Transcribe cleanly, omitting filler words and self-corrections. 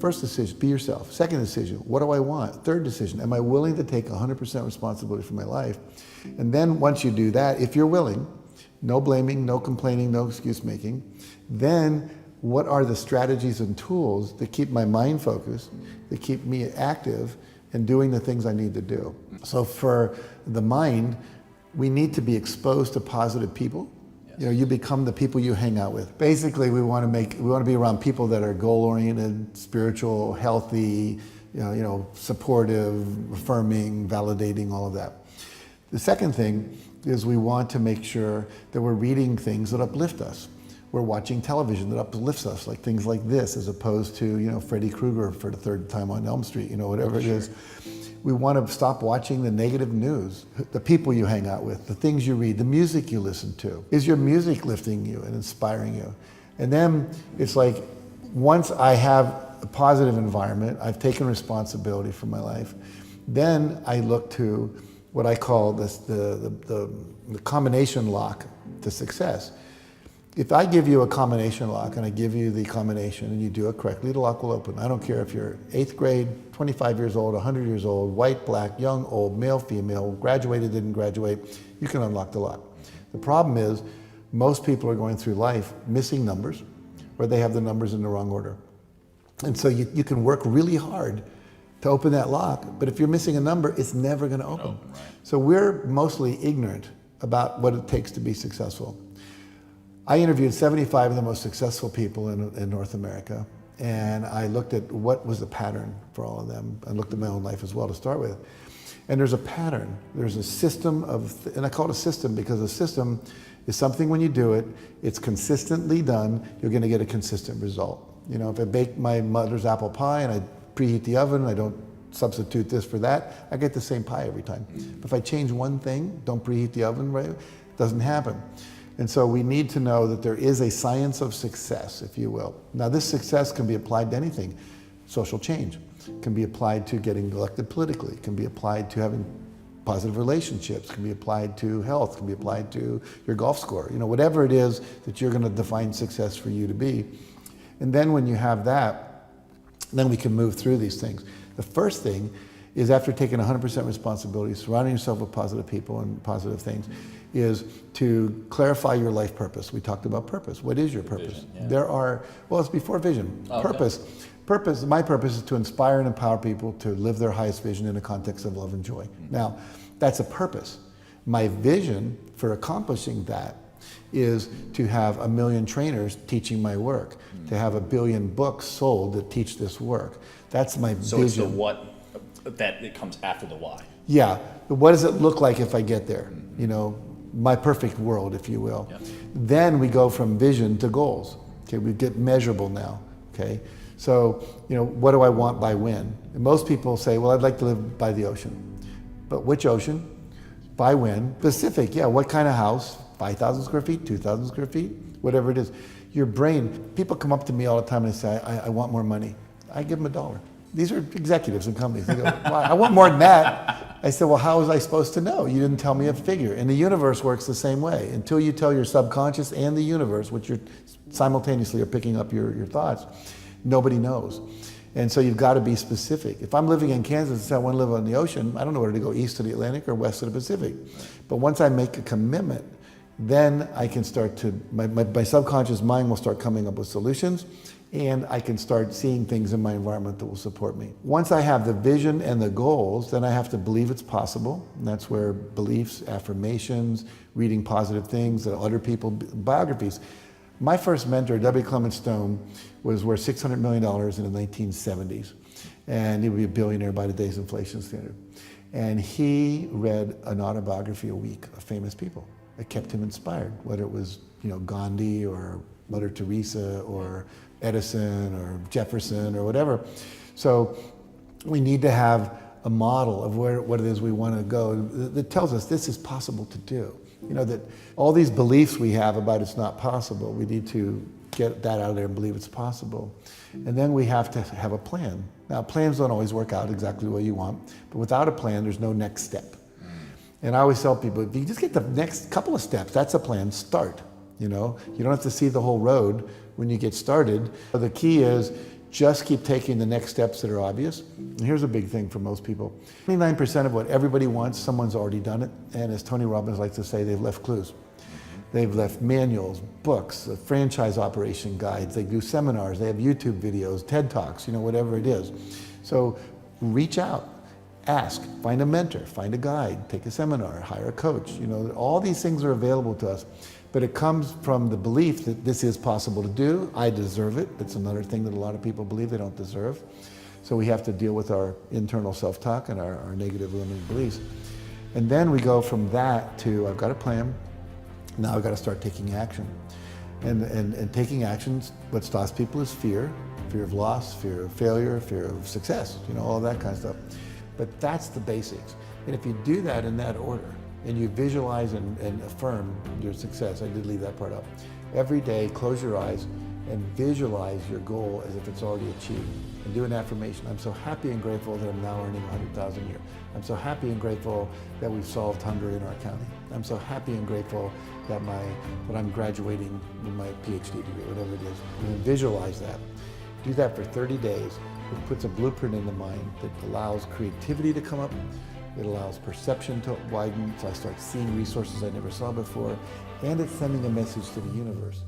First decision, be yourself. Second decision, what do I want? Third decision, am I willing to take 100% responsibility for my life? And then once you do that, if you're willing, no blaming, no complaining, no excuse making, then what are the strategies and tools that keep my mind focused, that keep me active and doing the things I need to do? So for the mind, we need to be exposed to positive people. You know, you become the people you hang out with. Basically, we want to be around people that are goal-oriented, spiritual, healthy, supportive, affirming, validating, all of that. The second thing is we want to make sure that we're reading things that uplift us. We're watching television that uplifts us, like things like this, as opposed to, Freddy Krueger for the third time on Elm Street, whatever it is. We want to stop watching the negative news, the people you hang out with, the things you read, the music you listen to. Is your music lifting you and inspiring you? And then it's like, once I have a positive environment, I've taken responsibility for my life, then I look to what I call the combination lock to success. If I give you a combination lock and I give you the combination and you do it correctly, the lock will open. I don't care if you're 8th grade, 25 years old, 100 years old, white, black, young, old, male, female, graduated, didn't graduate, you can unlock the lock. The problem is most people are going through life missing numbers, or they have the numbers in the wrong order. And so you can work really hard to open that lock, but if you're missing a number, it's never going to open. Right. So we're mostly ignorant about what it takes to be successful. I interviewed 75 of the most successful people in North America, and I looked at what was the pattern for all of them. I looked at my own life as well to start with. And there's a pattern. There's a system and I call it a system because a system is something when you do it, it's consistently done, you're going to get a consistent result. If I bake my mother's apple pie and I preheat the oven, I don't substitute this for that, I get the same pie every time. But if I change one thing, don't preheat the oven, right, it doesn't happen. And so we need to know that there is a science of success, if you will. Now this success can be applied to anything. Social change can be applied to getting elected politically, can be applied to having positive relationships, can be applied to health, can be applied to your golf score, whatever it is that you're going to define success for you to be. And then when you have that, then we can move through these things. The first thing is, after taking 100% responsibility, surrounding yourself with positive people and positive things, is to clarify your life purpose. We talked about purpose. What is your purpose? Vision, yeah. It's before vision. Okay. Purpose, my purpose is to inspire and empower people to live their highest vision in a context of love and joy. Mm-hmm. Now, that's a purpose. My vision for accomplishing that is to have 1 million trainers teaching my work, to have 1 billion books sold that teach this work. That's my vision. So it's the what that it comes after the why. Yeah. What does it look like if I get there? My perfect world, if you will. Yeah. Then we go from vision to goals. Okay, we get measurable now. Okay, so what do I want by when? And most people say, well, I'd like to live by the ocean. But which ocean? By when? Pacific. Yeah. What kind of house? 5,000 square feet, 2,000 square feet, whatever it is. Your brain. People come up to me all the time and they say, I want more money. I give them $1. These are executives in companies. They go, why? I want more than that. I said, well, how was I supposed to know? You didn't tell me a figure. And the universe works the same way. Until you tell your subconscious and the universe, which you're simultaneously are picking up your thoughts, nobody knows. And so you've got to be specific. If I'm living in Kansas and say I want to live on the ocean, I don't know whether to go east to the Atlantic or west to the Pacific. But once I make a commitment, then I can start to, my subconscious mind will start coming up with solutions, and I can start seeing things in my environment that will support me. Once I have the vision and the goals, then I have to believe it's possible. And that's where beliefs, affirmations, reading positive things, other people, biographies. My first mentor, W. Clement Stone, was worth $600 million in the 1970s. And he would be a billionaire by today's inflation standard. And he read an autobiography a week of famous people. It kept him inspired, whether it was Gandhi or Mother Teresa or Edison or Jefferson or whatever. So we need to have a model of what it is we want to go that tells us this is possible to do. That all these beliefs we have about it's not possible, we need to get that out of there and believe it's possible. And then we have to have a plan. Now, plans don't always work out exactly the way you want, but without a plan, there's no next step. And I always tell people, if you just get the next couple of steps, that's a plan, start. You don't have to see the whole road when you get started. The key is just keep taking the next steps that are obvious. And here's a big thing for most people. 29% of what everybody wants, someone's already done it. And as Tony Robbins likes to say, they've left clues. They've left manuals, books, franchise operation guides. They do seminars. They have YouTube videos, TED Talks, whatever it is. So reach out, ask, find a mentor, find a guide, take a seminar, hire a coach. All these things are available to us. But it comes from the belief that this is possible to do. I deserve it. That's another thing that a lot of people believe they don't deserve. So we have to deal with our internal self-talk and our negative limiting beliefs. And then we go from that to, I've got a plan. Now I've got to start taking action. And taking actions, what stops people is fear of loss, fear of failure, fear of success, all that kind of stuff. But that's the basics. And if you do that in that order, and you visualize and affirm your success, I did leave that part up. Every day, close your eyes and visualize your goal as if it's already achieved. And do an affirmation. I'm so happy and grateful that I'm now earning $100,000 a year. I'm so happy and grateful that we've solved hunger in our county. I'm so happy and grateful that I'm graduating with my PhD degree, whatever it is. And visualize that. Do that for 30 days. It puts a blueprint in the mind that allows creativity to come up. It allows perception to widen, so I start seeing resources I never saw before, and it's sending a message to the universe.